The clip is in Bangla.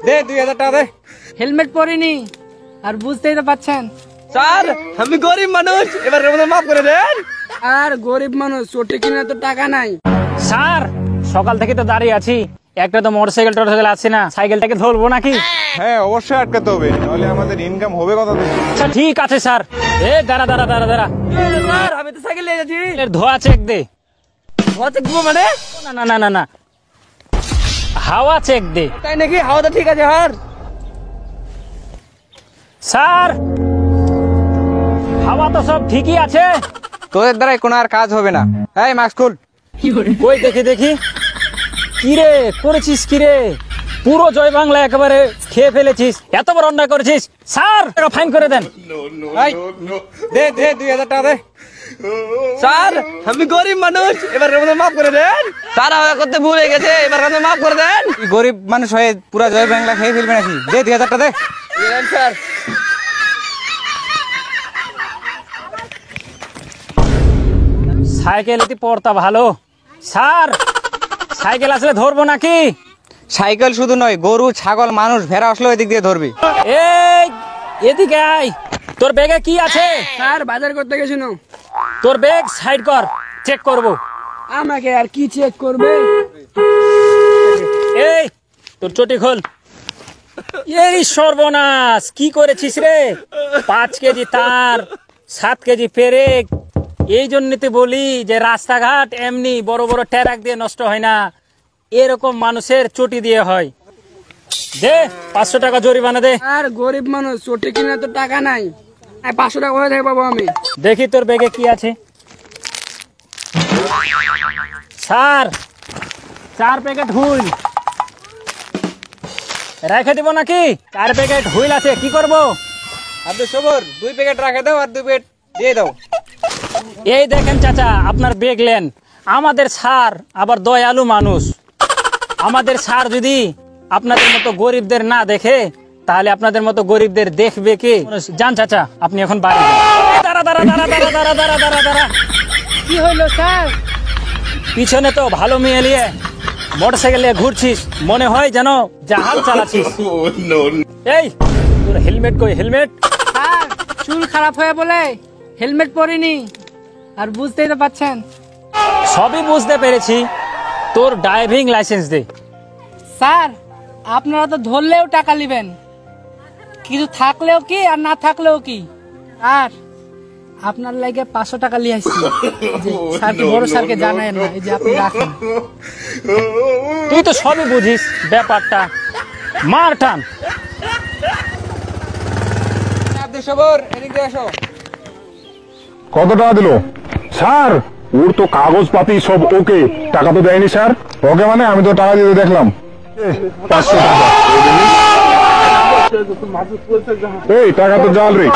দে 2000 টাকা দে। হেলমেট পরিনি আর বুঝতেই তো পাচ্ছেন স্যার আমি গরিব মানুষ, এবার আমাদের মাফ করে দেন। আর গরিব মানুষ চটি কিনে তো টাকা নাই। স্যার সকাল থেকে তো দাঁড়িয়ে আছি, একটা তো মোটরসাইকেল টোটরসাইকেল আছে না, সাইকেলটাকে ধরবো নাকি? হ্যাঁ অবশ্যই আটকাতে হবে, নাহলে আমাদের ইনকাম হবে কথা থেকে। আচ্ছা ঠিক আছে স্যার। এ দাঁড়া দাঁড়া দাঁড়া দাঁড়া, স্যার আমি তো সাইকেল নিয়ে যাচ্ছি। এর ধোয়া চেক দে। ধোয়া চেক দিব মানে? না না না না না, হাওয়া চেক দে। তাই নাকি? হাওয়া তো ঠিক আছে স্যার। স্যার হাওয়া তো সব ঠিকই আছে। তোদের দ্বারাই কোনো আর কাজ হবে না। এই মাস্ক খুল। কই দেখি দেখি। কিরে করেছিস কিরে? পুরো জয় বাংলা একেবারে খেয়ে ফেলেছিস, এত বড় অন্যায় করেছিস। স্যার ফাইন করে দেন। এই, দে 2000 টাকা দে। স্যার আমি গরিব মানুষ, এবার আমাদের মাফ করে দেন। স্যার আমাদের করতে ভুল হয়ে গেছে, এবার আমাদের মাফ করে দেন। গরিব মানুষ হয়ে পুরা জয় বাংলা খেয়ে ফেলবে নাকি? দে 2000 টাকা দে। স্যার সাইকেল এটি পড়তা ভালো। স্যার সাইকেল আসলে ধরবো নাকি? সাইকেল শুধু নয়, গরু ছাগল মানুষ ভেড়া আসলে ওই দিক দিয়ে ধরবি। এই এদিকে আয়, তোর ব্যাগে কি আছে? স্যার বাজার করতে গেছিল। তোর ব্যাগ সাইড কর, চেক করব। আমাকে আর কি চেক করবে? এই তোর চটি খোল। এই সর্বনাশ, কি করেছিস রে? 5 কেজি তার, 7 কেজি পেরেক। এই জন্যতে বলি যে রাস্তাঘাট এমনি বড় বড় ট্রাক দিয়ে নষ্ট হয় না, এরকম মানুষের চটি দিয়ে হয়। দে 500 টাকা জরিমানা দে। আর গরিব মানুষ চটি কিনে তো টাকা নাই, 500 টাকা কোথায় থেকে পাবো আমি? দেখি তোর ব্যাগে কি আছে। স্যার 4 প্যাকেট হুইল রেখে দিব নাকি? 4 প্যাকেট হুইল আছে, কি করব? আব্দুল সবর 2 প্যাকেট রাখে দাও আর 2 প্যাকেট দিয়ে দাও। এই দেখেন চাচা, আপনার ব্যাগ নেন। আমাদের স্যার আবার দয়ালু মানুষ। আমাদের স্যার যদি আপনাদের মতো গরিবদের না দেখে, তাহলে আপনাদের মতো গরিবদের দেখবে কে? যান চাচা, আপনি এখন বাড়ি যান। দাঁড়া দাঁড়া দাঁড়া দাঁড়া দাঁড়া দাঁড়া দাঁড়া দাঁড়া। কি হইলো স্যার? পিছনে তো ভালো মেয়ে নিয়ে মোটরসাইকেল নিয়ে ঘুরছিস, মনে হয় যেন জাহাজ চালাচ্ছিস। এই তোর হেলমেট কই? হেলমেট? স্যার চুল খারাপ হয়ে বলে হেলমেট পরিনি আর বুঝতেই তো পাচ্ছেন। সবই বুঝতে পেরেছি, তোর ড্রাইভিং লাইসেন্স দে। স্যার আপনারা তো ধরলেও টাকা নেবেন, কিছু থাকলেও কি আর না থাকলেও কি। আর আপনার লাগে 500 টাকা নিয়ে আসছি, স্যারকে বড় স্যারকে জানায় না, এই যে আপনি রাখেন। তুই তো সবই বুঝিস ব্যাপারটা, মার টান। আব্দুল সবর এদিকে আসো। কত টাকা দিল স্যার? ওর তো কাগজপাতি সব ওকে, টাকা তো দেয়নি স্যার। ওকে মানে আমি তো টাকা দিতে দেখলাম 500 টাকা। এই টাকা তো জাল রে।